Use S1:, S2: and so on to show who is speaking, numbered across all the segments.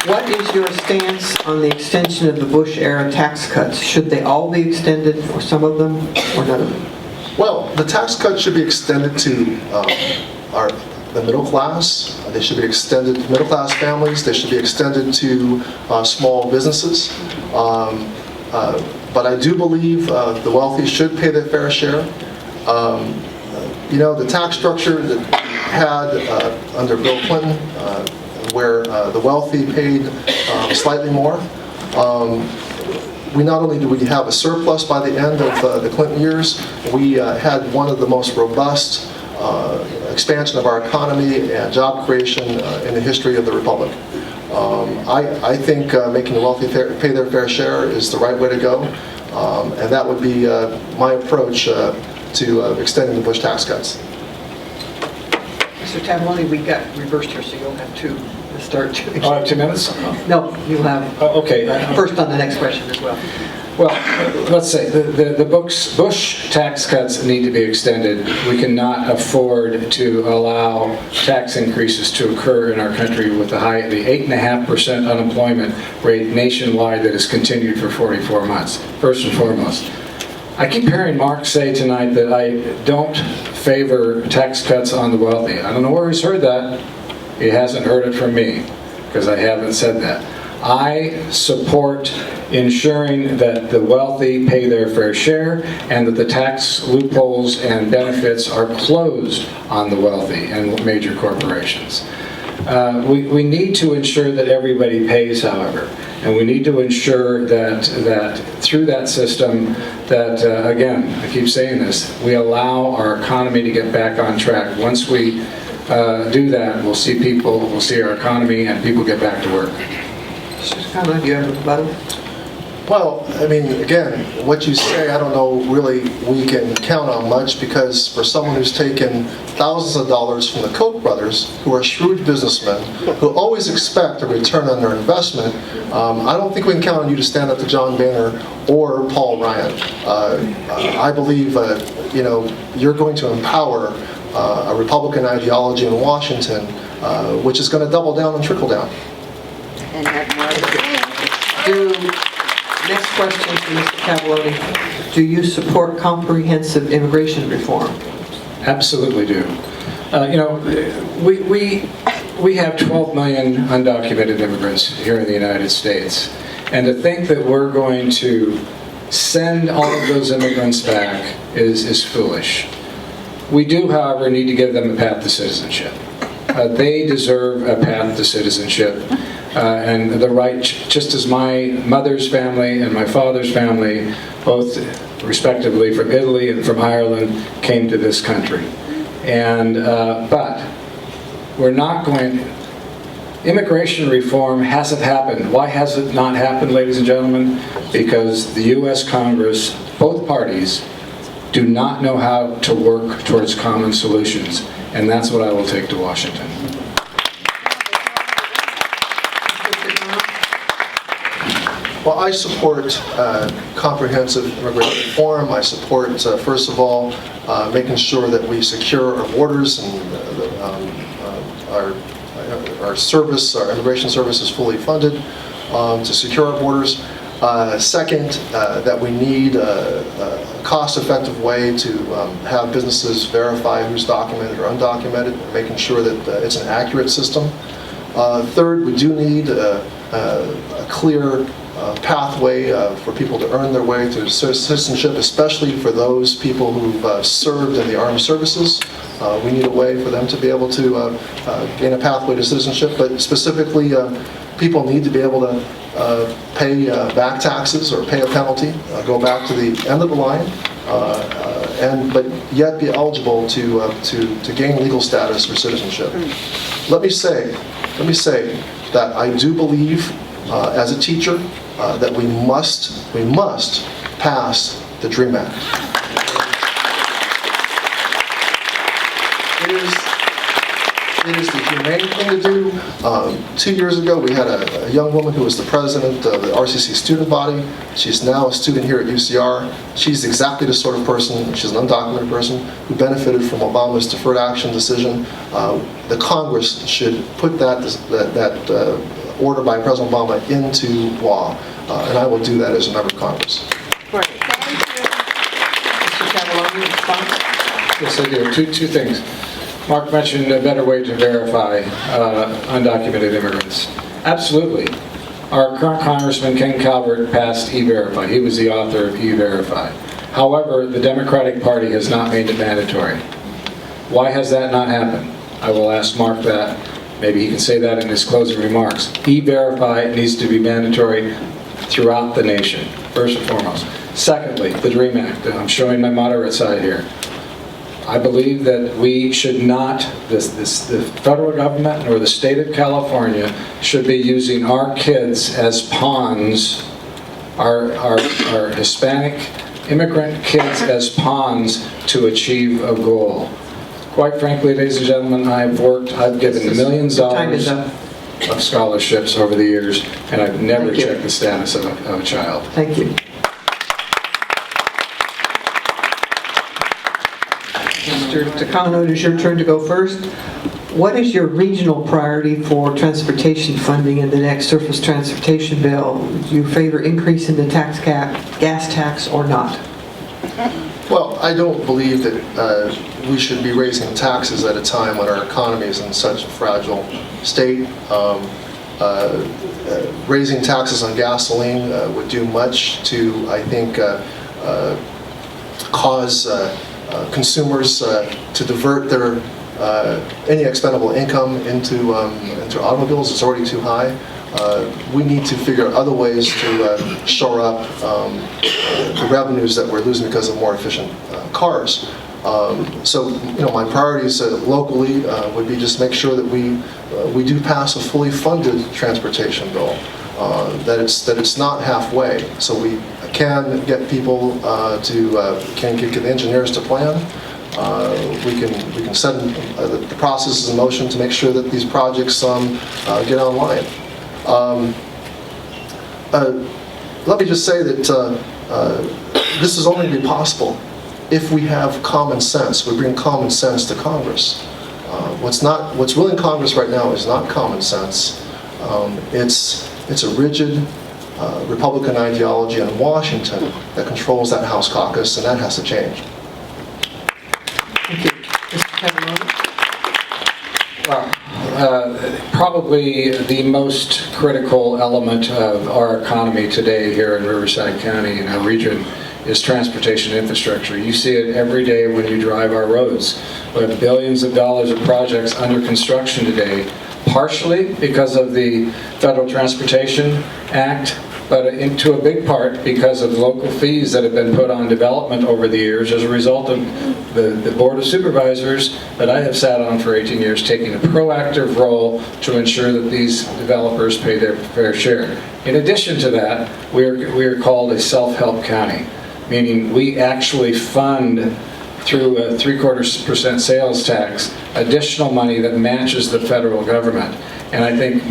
S1: What is your stance on the extension of the Bush-era tax cuts? Should they all be extended, or some of them, or none of them?
S2: Well, the tax cuts should be extended to the middle class. They should be extended to middle-class families. They should be extended to small businesses. But I do believe the wealthy should pay their fair share. You know, the tax structure that we had under Bill Clinton, where the wealthy paid slightly more. We not only do we have a surplus by the end of the Clinton years, we had one of the most robust expansion of our economy and job creation in the history of the Republic. I think making the wealthy pay their fair share is the right way to go, and that would be my approach to extending the Bush tax cuts.
S1: Mr. Tavaglione, we got reversed here, so you'll have to start.
S3: I have 2 minutes?
S1: No, you'll have
S3: Okay.
S1: first on the next question as well.
S3: Well, let's say the Bush tax cuts need to be extended. We cannot afford to allow tax increases to occur in our country with the 8.5% unemployment rate nationwide that has continued for 44 months, first and foremost. I keep hearing Mark say tonight that I don't favor tax cuts on the wealthy. I don't know where he's heard that. He hasn't heard it from me, because I haven't said that. I support ensuring that the wealthy pay their fair share and that the tax loopholes and benefits are closed on the wealthy and major corporations. We need to ensure that everybody pays, however, and we need to ensure that through that system that, again, I keep saying this, we allow our economy to get back on track. Once we do that, we'll see our economy and people get back to work.
S1: Mr. Takano, do you have a rebuttal?
S2: Well, I mean, again, what you say, I don't know really we can count on much, because for someone who's taken thousands of dollars from the Koch brothers, who are shrewd businessmen, who always expect a return on their investment, I don't think we can count on you to stand up to John Boehner or Paul Ryan. I believe, you know, you're going to empower a Republican ideology in Washington, which is going to double down and trickle down.
S4: And have more to say.
S1: Next question to Mr. Tavaglione. Do you support comprehensive immigration reform?
S3: Absolutely do. You know, we have 12 million undocumented immigrants here in the United States, and to think that we're going to send all of those immigrants back is foolish. We do, however, need to give them a path to citizenship. They deserve a path to citizenship. And the right, just as my mother's family and my father's family, both respectively from Italy and from Ireland, came to this country. And but we're not going. Immigration reform hasn't happened. Why has it not happened, ladies and gentlemen? Because the U.S. Congress, both parties, do not know how to work towards common solutions, and that's what I will take to Washington.
S2: Well, I support comprehensive immigration reform. I support, first of all, making sure that we secure our borders and our service, our immigration service is fully funded to secure our borders. Second, that we need a cost-effective way to have businesses verify who's documented or undocumented, making sure that it's an accurate system. Third, we do need a clear pathway for people to earn their way to citizenship, especially for those people who've served in the armed services. We need a way for them to be able to gain a pathway to citizenship, but specifically people need to be able to pay back taxes or pay a penalty, go back to the end of the line, but yet be eligible to gain legal status for citizenship. Let me say that I do believe, as a teacher, that we must pass the DREAM Act. It is the humane thing to do. 2 years ago, we had a young woman who was the president of the RCC student body. She's now a student here at UCR. She's exactly the sort of person, she's an undocumented person, who benefited from Obama's deferred action decision. The Congress should put that order by President Obama into law, and I will do that as a member of Congress.
S4: Great. Thank you.
S1: Mr. Tavaglione, response?
S3: Yes, I do. Two things. Mark mentioned a better way to verify undocumented immigrants. Absolutely. Our current Congressman Ken Calvert passed E-Verify. He was the author of E-Verify. However, the Democratic Party has not made it mandatory. Why has that not happened? I will ask Mark that. Maybe he can say that in his closing remarks. E-Verify needs to be mandatory throughout the nation, first and foremost. Secondly, the DREAM Act. I'm showing my moderate side here. I believe that we should not, the federal government or the state of California should be using our kids as pawns, our Hispanic immigrant kids as pawns to achieve a goal. Quite frankly, ladies and gentlemen, I've given millions of
S1: Time is
S3: dollars
S1: up.
S3: of scholarships over the years, and I've never
S1: Thank you.
S3: checked the status of a child.
S1: Thank you. Mr. Takano, it is your turn to go first. What is your regional priority for transportation funding in the next surface transportation bill? Do you favor increase in the tax cap, gas tax, or not?
S2: Well, I don't believe that we should be raising taxes at a time when our economy is in such a fragile state. Raising taxes on gasoline would do much to, I think, cause consumers to divert their any expendable income into automobiles. It's already too high. We need to figure out other ways to shore up the revenues that we're losing because of more efficient cars. So, my priorities locally would be just make sure that we do pass a fully funded transportation bill. That it's not halfway, so we can get people can get the engineers to plan. We can set the processes in motion to make sure that these projects get online. Let me just say that this is only going to be possible if we have common sense. We bring common sense to Congress. What's really in Congress right now is not common sense. It's a rigid Republican ideology in Washington that controls that House caucus, and that has to change.
S1: Thank you. Mr. Tavaglione?
S3: Probably the most critical element of our economy today here in Riverside County and our region is transportation infrastructure. You see it every day when you drive our roads. We have billions of dollars of projects under construction today, partially because of the Federal Transportation Act, but to a big part because of local fees that have been put on development over the years as a result of the Board of Supervisors that I have sat on for 18 years taking a proactive role to ensure that these developers pay their fair share. In addition to that, we are called a self-help county, meaning we actually fund through a 3/4% sales tax additional money that matches the federal government. And I think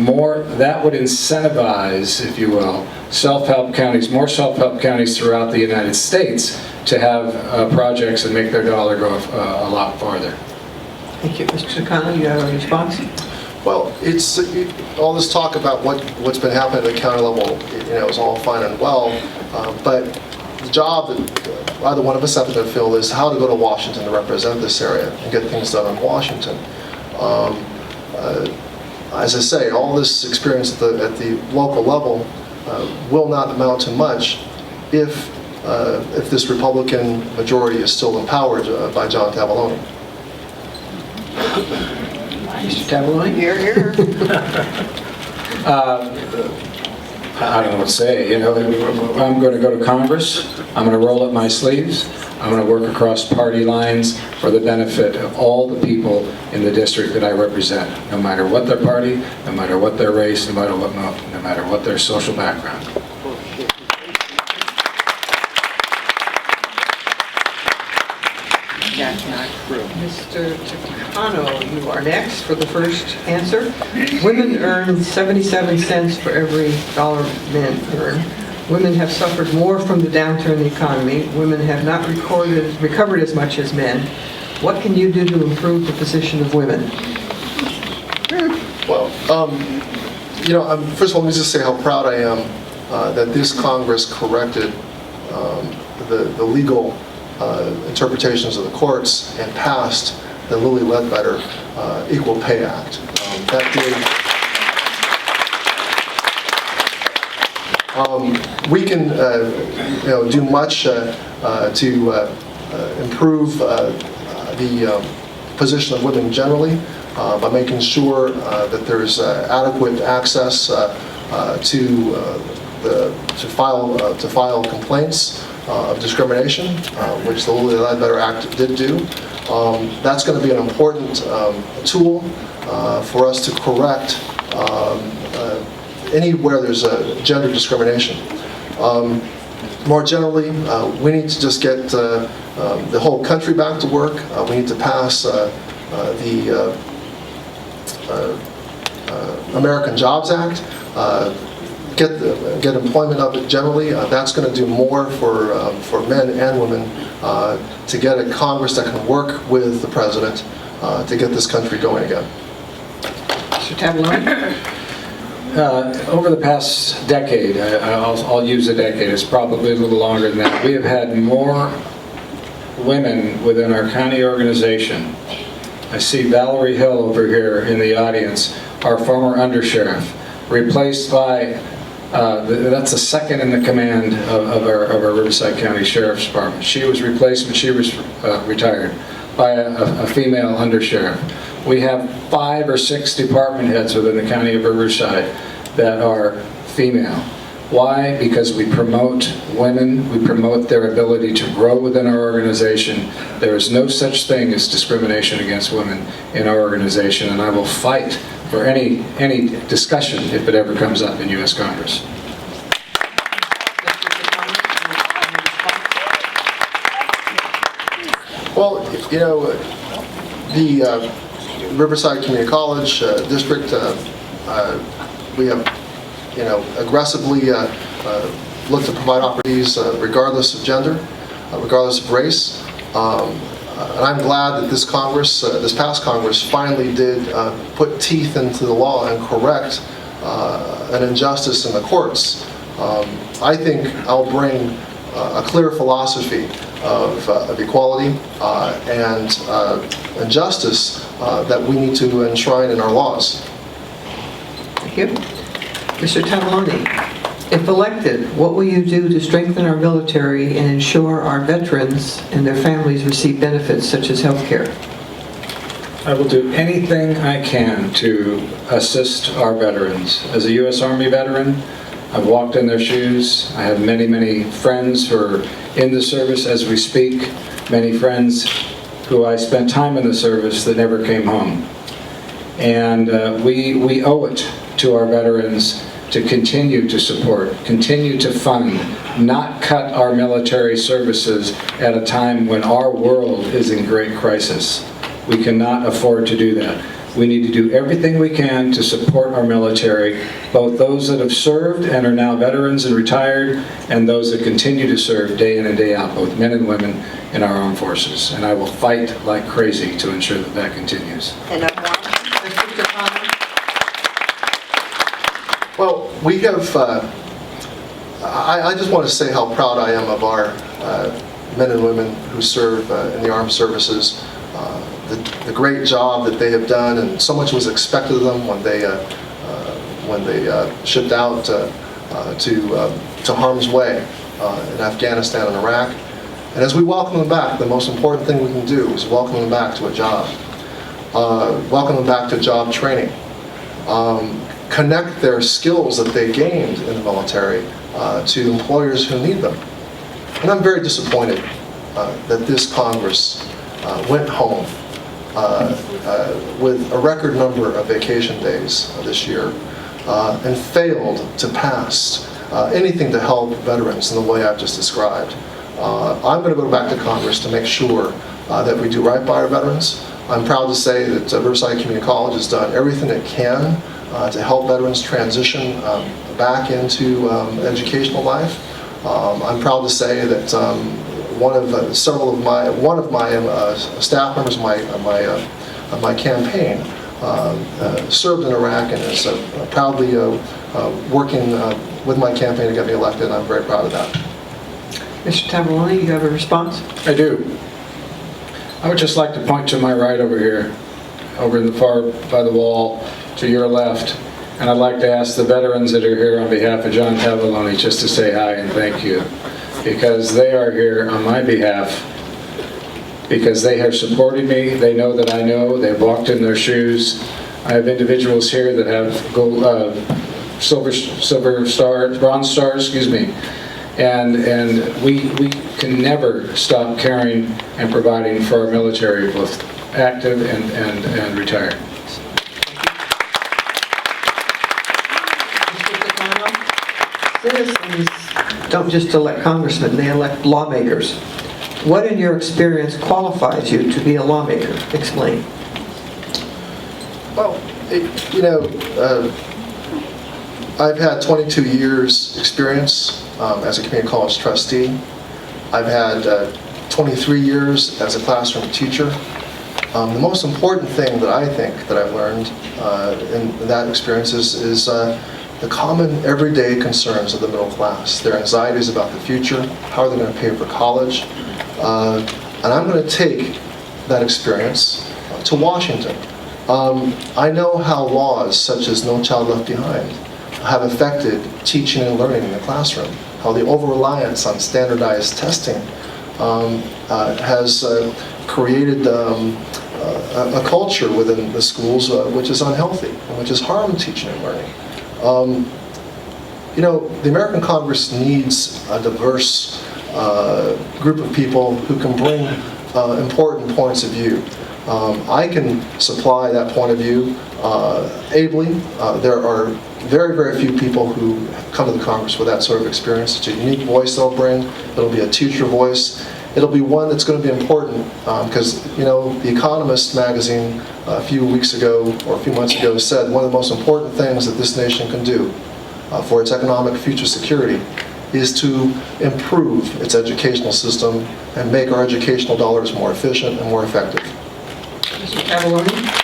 S3: that would incentivize, if you will, more self-help counties throughout the United States to have projects and make their dollar go a lot farther.
S1: Thank you. Mr. Takano, you have a response?
S2: Well, it's all this talk about what's been happening at the county level, is all fine and well, but the job that either one of us have to fill is how to go to Washington to represent this area and get things done in Washington. As I say, all this experience at the local level will not amount to much if this Republican majority is still empowered by John Tavaglione.
S1: Mr. Tavaglione?
S4: Here, here.
S3: I don't know what to say. I'm going to go to Congress. I'm going to roll up my sleeves. I'm going to work across party lines for the benefit of all the people in the district that I represent, no matter what their party, no matter what their race, no matter what their social background.
S4: That's not true.
S1: Mr. Takano, you are next for the first answer. Women earn 77 cents for every dollar men earn. Women have suffered more from the downturn in the economy. Women have not recovered as much as men. What can you do to improve the position of women?
S2: Well, First of all, let me just say how proud I am that this Congress corrected the legal interpretations of the courts and passed the Lilly Ledbetter Equal Pay Act. That did. We can, do much to improve the position of women generally by making sure that there's adequate access to file complaints of discrimination, which the Lilly Ledbetter Act did do. That's going to be an important tool for us to correct anywhere there's gender discrimination. More generally, we need to just get the whole country back to work. We need to pass the American Jobs Act, get employment up generally. That's going to do more for men and women to get a Congress that can work with the president to get this country going again.
S1: Mr. Tavaglione?
S3: Over the past decade, I'll use a decade, it's probably a little longer than that, we have had more women within our county organization. I see Valerie Hill over here in the audience, our former undersheriff, replaced by, that's the second in the command of our Riverside County Sheriff's Department. She was replaced when she was retired by a female undersheriff. We have 5 or 6 department heads within the county of Riverside that are female. Why? Because we promote women, we promote their ability to grow within our organization. There is no such thing as discrimination against women in our organization, and I will fight for any discussion if it ever comes up in U.S. Congress.
S2: Well, the Riverside Community College District, we have, aggressively looked to provide opportunities regardless of gender, regardless of race. And I'm glad that this Congress, this past Congress, finally did put teeth into the law and correct an injustice in the courts. I think I'll bring a clear philosophy of equality and justice that we need to enshrine in our laws.
S1: Thank you. Mr. Tavaglione, if elected, what will you do to strengthen our military and ensure our veterans and their families receive benefits such as health care?
S3: I will do anything I can to assist our veterans. As a U.S. Army veteran, I've walked in their shoes. I have many, many friends who are in the service as we speak, many friends who I spent time in the service that never came home. And we owe it to our veterans to continue to support, continue to fund, not cut our military services at a time when our world is in great crisis. We cannot afford to do that. We need to do everything we can to support our military, both those that have served and are now veterans and retired, and those that continue to serve day in and day out, both men and women in our armed forces. And I will fight like crazy to ensure that that continues.
S2: Well, we have, I just want to say how proud I am of our men and women who serve in the armed services, the great job that they have done, and so much was expected of them when they shipped out to harm's way in Afghanistan and Iraq. And as we welcome them back, the most important thing we can do is welcome them back to a job, welcome them back to job training. Connect their skills that they gained in the military to employers who need them. And I'm very disappointed that this Congress went home with a record number of vacation days this year and failed to pass anything to help veterans in the way I've just described. I'm going to go back to Congress to make sure that we do right by our veterans. I'm proud to say that Riverside Community College has done everything it can to help veterans transition back into educational life. I'm proud to say that one of my staff members of my campaign served in Iraq and is proudly working with my campaign to get me elected, and I'm very proud of that.
S1: Mr. Tavaglione, you have a response?
S3: I do. I would just like to point to my right over here, over in the far by the wall, to your left, and I'd like to ask the veterans that are here on behalf of John Tavaglione just to say hi and thank you, because they are here on my behalf, because they have supported me. They know that I know. They've walked in their shoes. I have individuals here that have gold, silver stars, bronze stars, excuse me. And we can never stop caring and providing for our military, both active and retired.
S1: Mr. Takano, citizens don't just elect congressmen, they elect lawmakers. What in your experience qualifies you to be a lawmaker? Explain.
S2: Well, I've had 22 years experience as a community college trustee. I've had 23 years as a classroom teacher. The most important thing that I think that I've learned in that experience is the common everyday concerns of the middle class, their anxieties about the future, how are they going to pay for college, and I'm going to take that experience to Washington. I know how laws such as No Child Left Behind have affected teaching and learning in the classroom, how the over-reliance on standardized testing has created a culture within the schools which is unhealthy and which has harmed teaching and learning. The American Congress needs a diverse group of people who can bring important points of view. I can supply that point of view ably. There are very, very few people who come to the Congress with that sort of experience. It's a unique voice they'll bring. It'll be a teacher voice. It'll be one that's going to be important because, The Economist magazine a few weeks ago or a few months ago said one of the most important things that this nation can do for its economic future security is to improve its educational system and make our educational dollars more efficient and more effective.
S1: Mr. Tavaglione?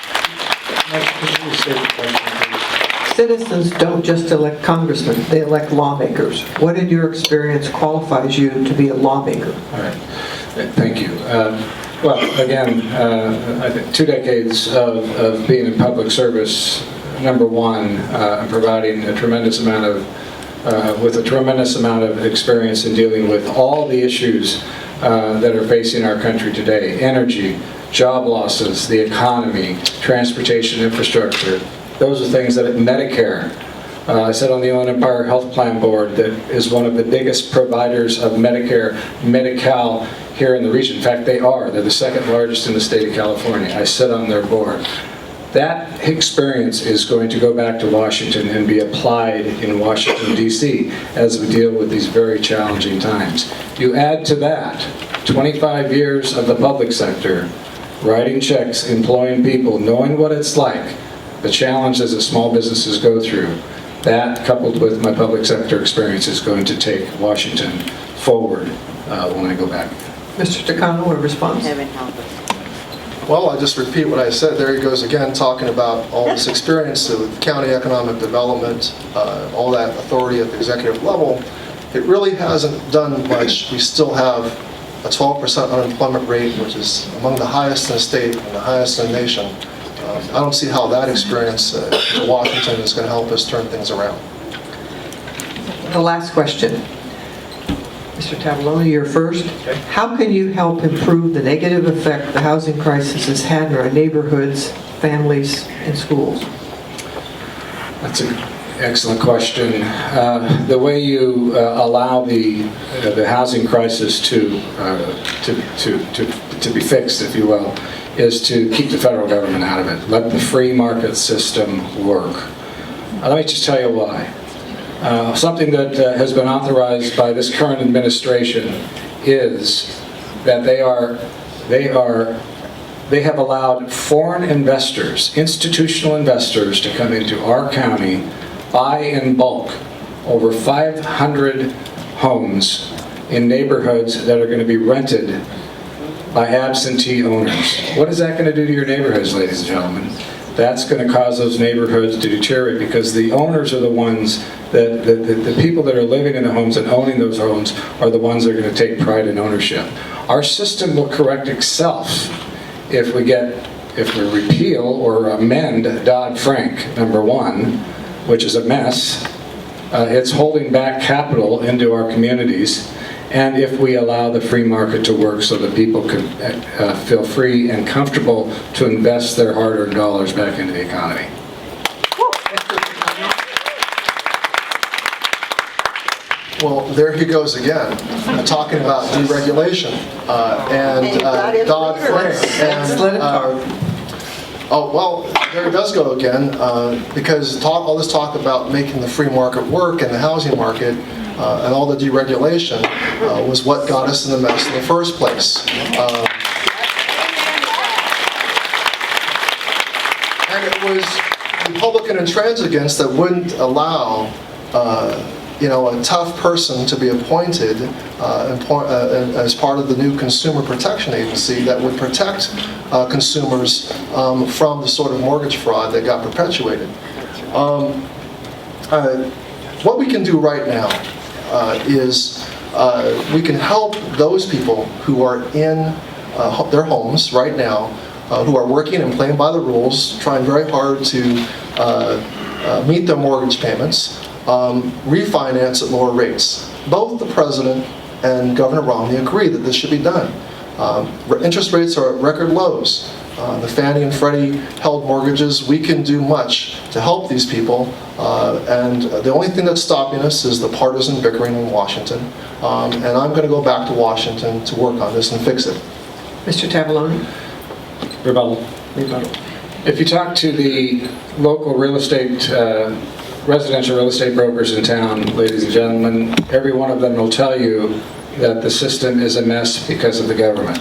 S1: Citizens don't just elect congressmen, they elect lawmakers. What in your experience qualifies you to be a lawmaker?
S3: All right. Thank you. Well, again, I think 2 decades of being in public service, number one, providing a tremendous amount of experience in dealing with all the issues that are facing our country today: energy, job losses, the economy, transportation infrastructure. Those are things that Medicare. I sit on the Inland Empire Health Plan Board that is one of the biggest providers of Medicare, Medi-Cal here in the region. In fact, they're the second largest in the state of California. I sit on their board. That experience is going to go back to Washington and be applied in Washington, D.C. as we deal with these very challenging times. You add to that 25 years of the public sector, writing checks, employing people, knowing what it's like, the challenges that small businesses go through. That, coupled with my public sector experience, is going to take Washington forward when I go back.
S1: Mr. Takano, a response?
S4: Heaven help us.
S2: Well, I just repeat what I said. There he goes again, talking about all this experience with county economic development, all that authority at the executive level. It really hasn't done much. We still have a 12% unemployment rate, which is among the highest in the state and the highest in the nation. I don't see how that experience in Washington is going to help us turn things around.
S1: The last question. Mr. Tavaglione, you're first.
S2: Okay.
S1: How can you help improve the negative effect the housing crisis has had in our neighborhoods, families, and schools?
S3: That's an excellent question. The way you allow the housing crisis to be fixed, if you will, is to keep the federal government out of it. Let the free market system work. Let me just tell you why. Something that has been authorized by this current administration is that they have allowed foreign investors, institutional investors, to come into our county, buy in bulk over 500 homes in neighborhoods that are going to be rented by absentee owners. What is that going to do to your neighborhoods, ladies and gentlemen? that's going to cause those neighborhoods to deteriorate, because the owners are the ones that, the people that are living in the homes and owning those homes are the ones that are going to take pride in ownership. Our system will correct itself if we repeal or amend Dodd-Frank, number one, which is a mess. It's holding back capital into our communities. And if we allow the free market to work so that people can feel free and comfortable to invest their hard-earned dollars back into the economy.
S2: Well, there he goes again, talking about deregulation and Dodd-Frank.
S1: Let's let it talk.
S2: Oh, well, there it does go again, because all this talk about making the free market work and the housing market and all the deregulation was what got us in the mess in the first place. And it was Republican intransigence that wouldn't allow a tough person to be appointed as part of the new Consumer Protection Agency that would protect consumers from the sort of mortgage fraud that got perpetuated. What we can do right now is we can help those people who are in their homes right now, who are working and playing by the rules, trying very hard to meet their mortgage payments, refinance at lower rates. Both the President and Governor Romney agree that this should be done. Interest rates are at record lows. The Fannie and Freddie held mortgages. We can do much to help these people, and the only thing that's stopping us is the partisan bickering in Washington. And I'm going to go back to Washington to work on this and fix it.
S1: Mr. Tavaglione?
S3: Rebuttal. If you talk to the local residential real estate brokers in town, ladies and gentlemen, every one of them will tell you that the system is a mess because of the government.